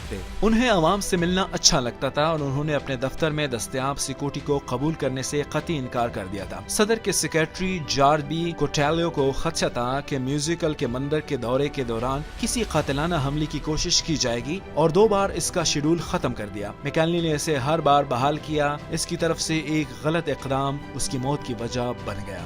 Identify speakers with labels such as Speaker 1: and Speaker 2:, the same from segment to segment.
Speaker 1: थे। उन्हें आवाम से मिलना अच्छा लगता था और उन्होंने अपने दफ्तर में दस्तयाब सिक्योरिटी को कबूल करने से कतई इनकार कर दिया था। सदर के सेक्रेटरी जॉर्ज बी कोटेलो को खदशा था कि म्यूजिकल के मंदिर के दौरे के दौरान किसी कातिलाना हमले की कोशिश की जाएगी और 2 बार इसका शेड्यूल खत्म कर दिया। मैकेनली ने इसे हर बार बहाल किया। इसकी तरफ से एक गलत इकदाम उसकी मौत की वजह बन गया।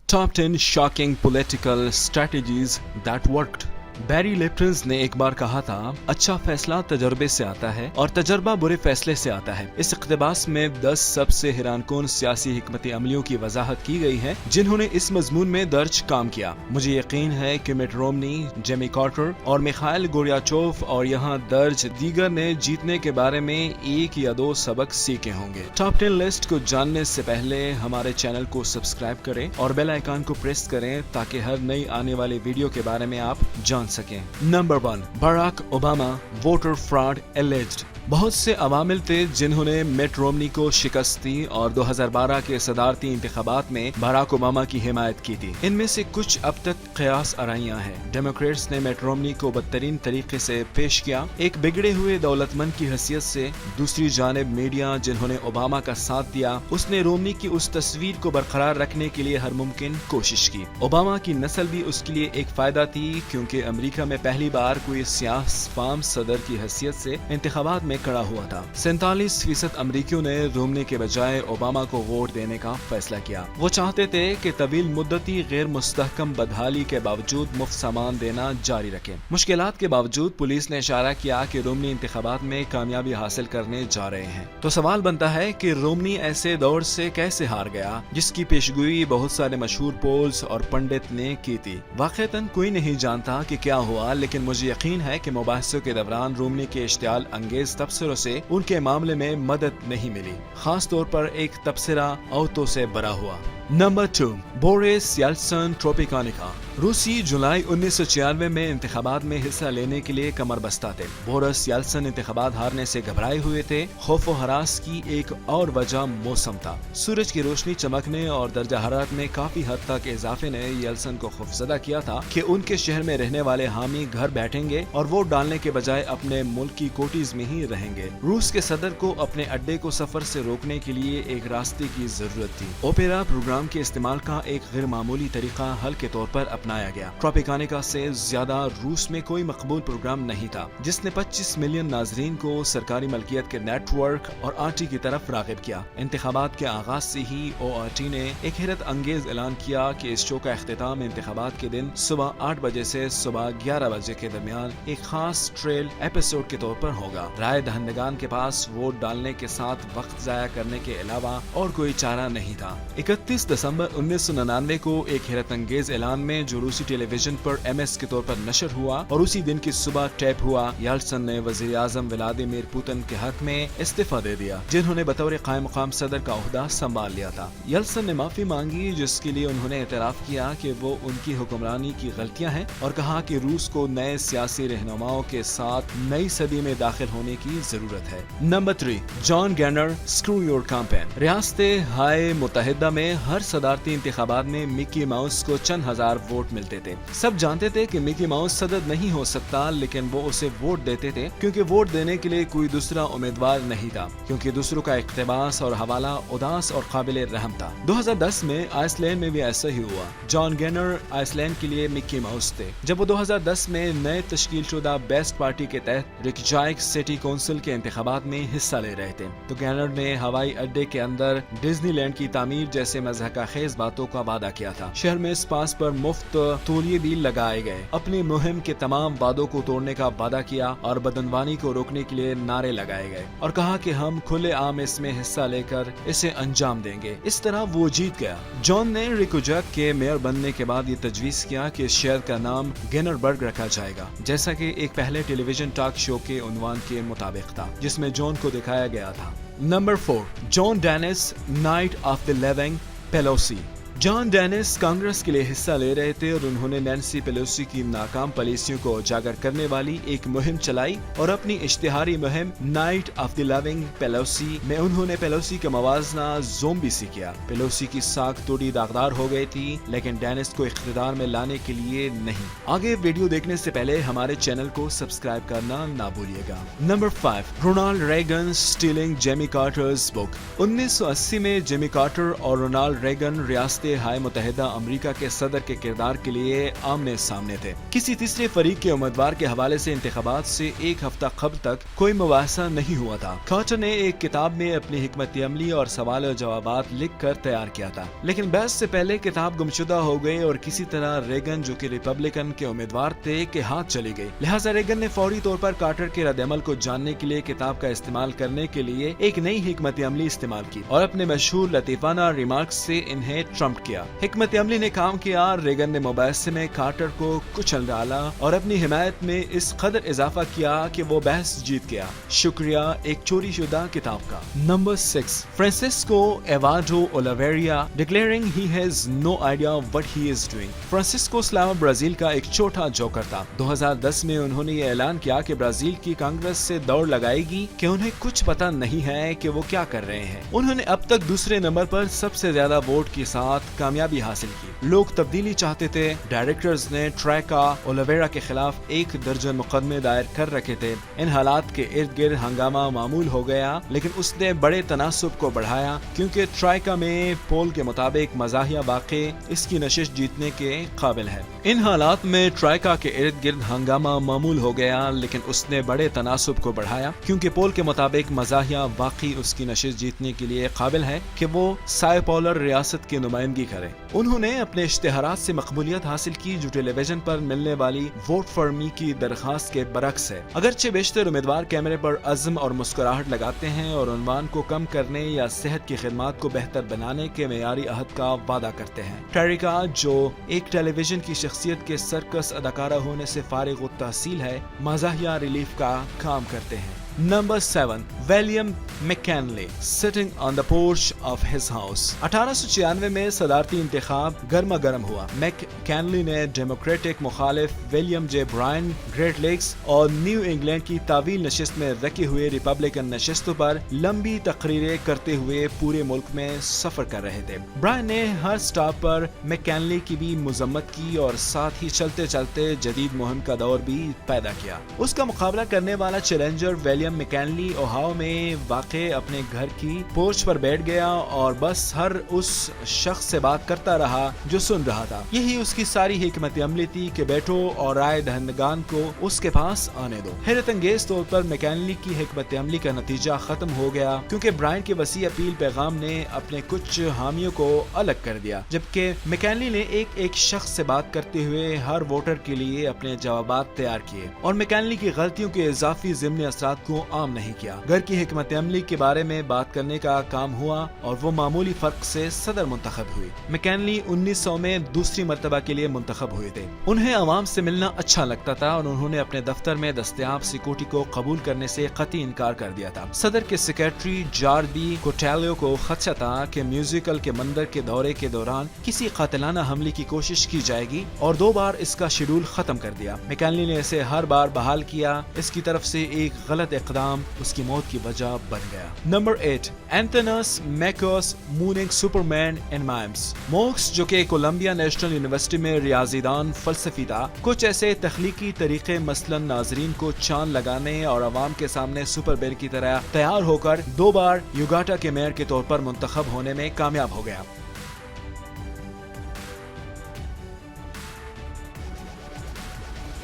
Speaker 1: Top 10 shocking political strategies that worked. बैरी लिप्टन्स ने एक बार कहा था, अच्छा फैसला तजर्बे से आता है और तजर्बा बुरे फैसले से आता है। इस इक़्तिबास में 10 सबसे हैरानकुन सियासी हिकमत अमलियों की वजाहत की गई है जिन्होंने इस मजमून में दर्ज काम किया। मुझे यकीन है कि मिट रोमनी, जेमी कार्टर और मिखाइल गोर्बाचोव और यहाँ दर्ज दीगर ने जीतने के बारे में 1 या 2 सबक सीखे होंगे। टॉप 10 लिस्ट को जानने से पहले हमारे चैनल को सब्सक्राइब करें और बेल आइकन को प्रेस करें ताकि हर नई आने वाली वीडियो के बारे में आप जान सकें। Number 1, Barack Obama voter fraud alleged. बहुत से अवामिल थे जिन्होंने मिट रोमनी को शिकस्त दी और 2012 के सदारती इंतखाबात में बराक ओबामा की हिमायत की थी। इनमें से कुछ अब तक कयास आराइयां हैं। डेमोक्रेट्स ने मिट रोमनी को बदतरीन तरीके से पेश किया, एक बिगड़े हुए दौलतमंद की हैसियत से। दूसरी जानिब मीडिया जिन्होंने ओबामा का साथ दिया, उसने रोमनी की उस तस्वीर को बरकरार रखने के लिए हर मुमकिन कोशिश की। ओबामा की नस्ल भी उसके लिए एक फायदा थी क्योंकि अमेरिका में पहली बार कोई सियाह फार्म सदर की हैसियत से इंतखाबात में खड़ा हुआ था। 47% अमरीकियों ने रोमनी के बजाय ओबामा को वोट देने का फैसला किया। वो चाहते थे कि तवील मुद्दती गैर मुस्तहकम बदहाली के बावजूद मुफ्त सामान देना जारी रखें। मुश्किलात के बावजूद पुलिस ने इशारा किया कि रोमनी इंतखाबात में कामयाबी हासिल करने जा रहे हैं। तो सवाल बनता है कि रोमनी ऐसे दौर से कैसे हार गया जिसकी पेशगोई बहुत सारे मशहूर पोल्स और पंडित ने की थी। वाक़तन कोई नहीं जानता कि क्या हुआ, लेकिन मुझे यकीन है कि मुबाहिसों के दौरान रोमनी के इश्तियाल अंगेज तबसरों से उनके मामले में मदद नहीं मिली। खास तौर पर एक तबसरा औरतों से बरा हुआ। नंबर 2, बोरिस येल्त्सिन ट्रोपिकानिका। रूसी जुलाई 1996 में इंतखाबात में हिस्सा लेने के लिए कमर बस्ता थे। बोरिस येल्त्सिन इंतखाबात हारने से घबराए हुए थे। खौफ व हरास की एक और वजह मौसम था। सूरज की रोशनी चमकने और दर्जा हरारत में काफी हद तक इजाफे ने येल्त्सिन को खौफजदा किया था कि उनके शहर में रहने वाले हामी घर बैठेंगे और वोट डालने के बजाय अपने मुल्क की कोटीज में ही रहेंगे। रूस के सदर को अपने अड्डे को सफर से रोकने के लिए एक रास्ते की जरूरत थी। ओपेरा प्रोग्राम के इस्तेमाल का एक गैर मामूली तरीका हल के तौर पर अपनाया गया। ट्रोपिकानिका से ज्यादा रूस में कोई मकबूल प्रोग्राम नहीं था जिसने 25 मिलियन नाजरीन को सरकारी मलकियत के नेटवर्क और आरटी की तरफ राग़िब किया। इंतखाबात के आगाज से ही ORT ने एक हैरत अंगेज ऐलान किया कि इस शो का इख्तिताम इंतखाबात के दिन सुबह 8 बजे से सुबह 11 बजे के दरमियान एक खास ट्रेल एपिसोड के तौर पर होगा। राय दहंदगान के पास वोट डालने के साथ वक्त जाया करने के अलावा और कोई चारा नहीं था। 31 दिसंबर 1999 को एक हैरत अंगेज ऐलान में जो रूसी टेलीविजन पर MS के तौर पर नशर हुआ और उसी दिन की सुबह टैप हुआ, येल्त्सिन ने वजीर आजम व्लादिमीर पुतिन के हक में इस्तीफा दे दिया जिन्होंने बतौर कायम मकाम सदर का ओहदा संभाल लिया था। येल्त्सिन ने माफी मांगी जिसके लिए उन्होंने एतराफ किया कि वो उनकी हुक्मरानी की गलतियां हैं और कहा कि रूस को नए सियासी रहनुमाओं के साथ नई सदी में दाखिल होने की जरूरत है। Number 3, John Gainer screw your campaign. रियासत हाय मुत्तहिदा में हर सदारती इंतखाबात में मिकी माउस को चंद हजार वोट मिलते थे। सब जानते थे कि मिकी माउस सदर नहीं हो सकता, लेकिन वो उसे वोट देते थे क्योंकि वोट देने के लिए कोई दूसरा उम्मीदवार नहीं था, क्योंकि दूसरों का इक़्तिबास और हवाला उदास और काबिल रहम था। 2010 में आइसलैंड में भी ऐसा ही हुआ। जॉन गैनर आइसलैंड के लिए मिकी माउस थे। जब वो 2010 में नए तश्कील शुदा बेस्ट पार्टी के तहत रिकजाइक सिटी काउंसिल के इंतखाबात में हिस्सा ले रहे थे तो गैनर ने हवाई अड्डे के अंदर डिज्नीलैंड की तामीर जैसे मज़हका खेज बातों का वादा किया था। शहर में स्पास पर मुफ्त तौलिए भी लगाए गए। अपनी मुहिम के तमाम वादों को तोड़ने का वादा किया और बदनवानी को रोकने के लिए नारे लगाए गए और कहा कि हम खुले आम इसमें हिस्सा लेकर इसे अंजाम देंगे। इस तरह वो जीत गया। जॉन ने रिकजाइक के मेयर बनने के बाद ये तजवीज किया कि इस शहर का नाम गैनरबर्ग रखा जाएगा, जैसा कि एक पहले टेलीविजन टॉक शो के उन्वान के मुताबिक था जिसमें जॉन को दिखाया गया था। Number 4, John Dennis night of the living Pelosi. John Dennis Congress के लिए हिस्सा ले रहे थे और उन्होंने नैन्सी पेलोसी की नाकाम पॉलिसियों को उजागर करने वाली एक मुहिम चलाई और अपनी इश्तिहारी मुहिम night of the living Pelosi में उन्होंने पेलोसी का मवाजना ज़ोंबी से किया। पेलोसी की साख थोड़ी दागदार हो गई थी, लेकिन डेनिस को इख्तिदार में लाने के लिए नहीं। आगे वीडियो देखने से पहले हमारे चैनल को सब्सक्राइब करना ना भूलिएगा। Number 5, Ronald Reagan stealing Jimmy Carter's book. 1980 में जेमी कार्टर और रोनाल्ड रेगन रियासत हाय मुत्तहिदा अमेरिका के सदर के किरदार के लिए आमने सामने थे। किसी तीसरे फरीक के उम्मीदवार के हवाले से इंतखाबात से एक हफ्ता कबल तक कोई मुबाहिसा नहीं हुआ था। कार्टर ने एक किताब में अपनी हिकमत अमली और सवाल और जवाबात लिख कर तैयार किया था, लेकिन बहस से पहले किताब गुमशुदा हो गई और किसी तरह रेगन जो कि रिपब्लिकन के उम्मीदवार थे के हाथ चली गई। लिहाजा रेगन ने फौरी तौर पर कार्टर के रद्द-ए-अमल को जानने के लिए किताब का इस्तेमाल करने के लिए एक नई हिकमत अमली इस्तेमाल की और अपने मशहूर लतीफाना रिमार्क्स से इन्हें ट्रम्प किया। हिकमत अमली ने काम किया। रेगन ने मुबाहिसे में कार्टर को कुचल डाला और अपनी हिमायत में इस कदर इजाफा किया कि वो बहस जीत गया। शुक्रिया एक चोरी शुदा किताब का। नंबर 6, फ्रांसिस्को एवाडो Oliveira declaring he has no idea what he is doing. Francisco स्लावा ब्राजील का एक छोटा जोकर था। 2010 में उन्होंने ये ऐलान किया कि ब्राजील की कांग्रेस से दौड़ लगाएगी कि उन्हें कुछ पता नहीं है कि वो क्या कर रहे हैं। उन्होंने अब तक दूसरे नंबर पर सबसे ज्यादा वोट के साथ कामयाबी हासिल की। लोग तब्दीली चाहते थे। डायरेक्टर्स ने ट्राइका ओलिवेरा के खिलाफ 1 दर्जन मुकदमे दायर कर रखे थे। इन हालात के इर्द गिर्द हंगामा मामूल हो गया, लेकिन उसने बड़े तनासुब को बढ़ाया क्योंकि ट्राइका में पोल के मुताबिक मज़ाहिया वाक़े इसकी नशिश जीतने के काबिल है। इन हालात में ट्राइका के इर्द गिर्द हंगामा मामूल हो गया, लेकिन उसने बड़े तनासुब को बढ़ाया क्योंकि पोल के मुताबिक मज़ाहिया वाक़ई उसकी नशिश जीतने के लिए काबिल है कि वो साओ पॉलो रियासत की नुमाइंदगी करे। उन्होंने अपने इश्तिहारात से मकबूलियत हासिल की जो टेलीविजन पर मिलने वाली वोट फॉर मी की दरख्वास्त के बरक्स है। अगरचे बेशतर उम्मीदवार कैमरे पर अज़्म और मुस्कुराहट लगाते हैं और उन्वान को कम करने या सेहत की खिदमात को बेहतर बनाने के मेयारी अहद का वादा करते हैं। ट्राइका जो एक टेलीविजन की शख्सियत के सर्कस अदाकारा होने से फारिग तहसील है, मज़ाहिया रिलीफ का काम करते हैं। Number 7, William McKinley sitting on the porch of his house. 1896 में सदारती इंतखाब गर्मा गर्म हुआ। मैककिनले ने डेमोक्रेटिक मुखालिफ William J Bryan Great Lakes और न्यू इंग्लैंड की तावील नशिस्त में रखे हुए रिपब्लिकन नशिस्तों पर लंबी तकरीरें करते हुए पूरे मुल्क में सफर कर रहे थे। ब्रायन ने हर स्टॉप पर मैककिनले की भी मजम्मत की और साथ ही चलते चलते जदीद मुहिम का दौर भी पैदा किया। उसका मुकाबला करने वाला चैलेंजर विलियम मैककिनले ओहायो में वाक़े अपने घर की पोर्च पर बैठ गया और बस हर उस शख्स से बात करता रहा जो सुन रहा था। यही उसकी सारी हिकमत अमली थी कि बैठो और राय दहंदगान को उसके पास आने दो। हैरत अंगेज तौर पर मैककिनले की हिकमत अमली का नतीजा खत्म हो गया क्योंकि ब्रायन के वसी अपील पैगाम ने अपने कुछ हामियों को अलग कर दिया, जबकि मैककिनले ने एक एक शख्स से बात करते हुए हर वोटर के लिए अपने जवाबात तैयार किए और मैककिनले की गलतियों के इजाफी ज़िमनी असरात को आम नहीं किया। घर की हिकमत अमली के बारे में बात करने का काम हुआ और वो मामूली फर्क से सदर मुंतखब हुई। मैककिनले 1900 में दूसरी मर्तबा के लिए मुंतखब हुए थे। उन्हें आवाम से मिलना अच्छा लगता था और उन्होंने अपने दफ्तर में दस्तयाब सिक्योरिटी को कबूल करने से कतई इनकार कर दिया था। सदर के सेक्रेटरी जॉर्डी कोटेलियो को खदशा था कि म्यूजिकल के मंदिर के दौरे के दौरान किसी कातिलाना हमले की कोशिश की जाएगी और 2 बार इसका शेड्यूल खत्म कर दिया। मैककिनले ने इसे हर बार बहाल किया। इसकी तरफ से एक गलत इक़दाम उसकी मौत की वजह बन गया। Number 8, Antanas Mockus mooning Superman and mimes. Mockus जो कि कोलंबिया नेशनल यूनिवर्सिटी में रियाजीदान फलसफी था, कुछ ऐसे तख्लीकी तरीके मसलन नाजरीन को चांद लगाने और अवाम के सामने सुपर बेल की तरह तैयार होकर 2 बार युगाटा के मेयर के तौर पर मुंतखब होने में कामयाब हो गया।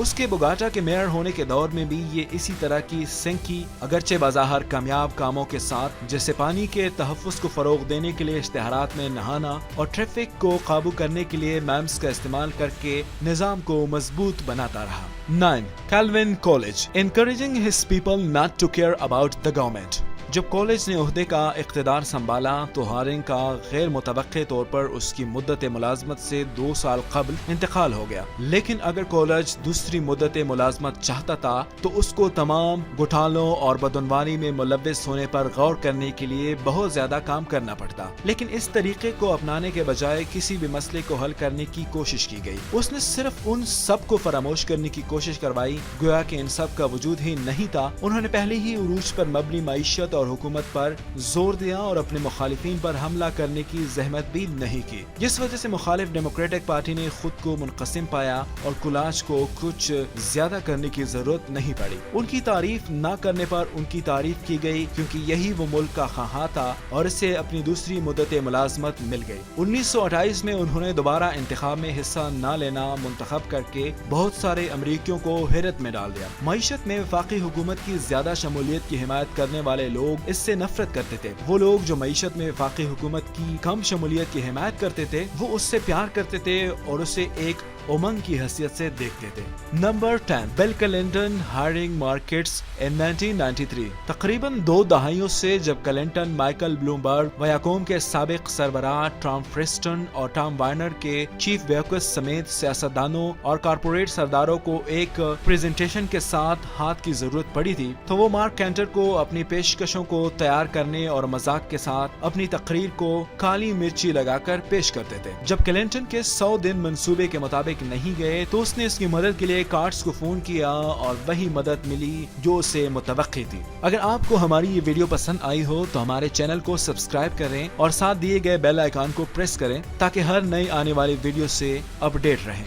Speaker 1: उसके बोगाटा के मेयर होने के दौर में भी ये इसी तरह की सेंकी अगरचे बाज़ाहर कामयाब कामों के साथ, जैसे पानी के तहफ़्फ़ुज़ को फ़रोग़ देने के लिए इश्तिहारात में नहाना और ट्रैफिक को काबू करने के लिए मैम्स का इस्तेमाल करके निज़ाम को मजबूत बनाता रहा। 9, Calvin Coolidge encouraging his people not to care about the government. जब कॉलेज ने ओहदे का इख्तिदार संभाला तो हारिंग का गैर मुतवक्के तौर पर उसकी मुद्दत मुलाजमत से 2 साल कबल इंतकाल हो गया। लेकिन अगर कॉलेज दूसरी मुद्दत मुलाजमत चाहता था तो उसको तमाम घोटालों और बदनवानी में मुलव्विस होने पर गौर करने के लिए बहुत ज्यादा काम करना पड़ता। लेकिन इस तरीके को अपनाने के बजाय किसी भी मसले को हल करने की कोशिश की गई। उसने सिर्फ उन सब को फरामोश करने की कोशिश करवाई गोया कि इन सब का वजूद ही नहीं था। उन्होंने पहले ही उरूज पर मबनी मईशत और हुकूमत पर जोर दिया और अपने मुखालिफिन पर हमला करने की जहमत भी नहीं की, जिस वजह से मुखालिफ डेमोक्रेटिक पार्टी ने खुद को मुनक़सिम पाया और कुलाज को कुछ ज्यादा करने की जरूरत नहीं पड़ी। उनकी तारीफ न करने पर उनकी तारीफ की गई क्योंकि यही वो मुल्क का ख़्वाह था और इसे अपनी दूसरी मुद्दत मुलाजमत मिल गई। 1928 में उन्होंने दोबारा इंतखाब में हिस्सा न लेना मुंतखब करके बहुत सारे अमरीकियों को हैरत में डाल दिया। मईशत में वफाकी हुकूमत की ज्यादा शमूलियत की हिमायत करने वाले लोग इससे नफरत करते थे। वो लोग जो मईशत में वफाकी हुकूमत की कम शमूलियत की हिमायत करते थे वो उससे प्यार करते थे और उसे एक उमंग की हैसियत से देखते थे। Number 10, bill Clinton hiring markets in 1993। तकरीबन 2 दहाइयों से जब क्लिंटन माइकल ब्लूमबर्ग, वयाकोम के साबिक सरबराह टॉम फ्रिस्टन और टॉम वार्नर के चीफ बेवकूफ समेत सियासतदानों और कारपोरेट सरदारों को एक प्रेजेंटेशन के साथ हाथ की जरूरत पड़ी थी तो वो मार्क कैंटर को अपनी पेशकशों को तैयार करने और मजाक के साथ अपनी तकरीर को काली मिर्ची लगाकर पेश करते थे। जब क्लिंटन के 100 दिन मंसूबे के मुताबिक नहीं गए तो उसने उसकी मदद के लिए कार्ड्स को फोन किया और वही मदद मिली जो उसे मुतवक्की थी। अगर आपको हमारी ये वीडियो पसंद आई हो तो हमारे चैनल को सब्सक्राइब करें और साथ दिए गए बेल आइकन को प्रेस करें ताकि हर नई आने वाली वीडियो से अपडेट रहें।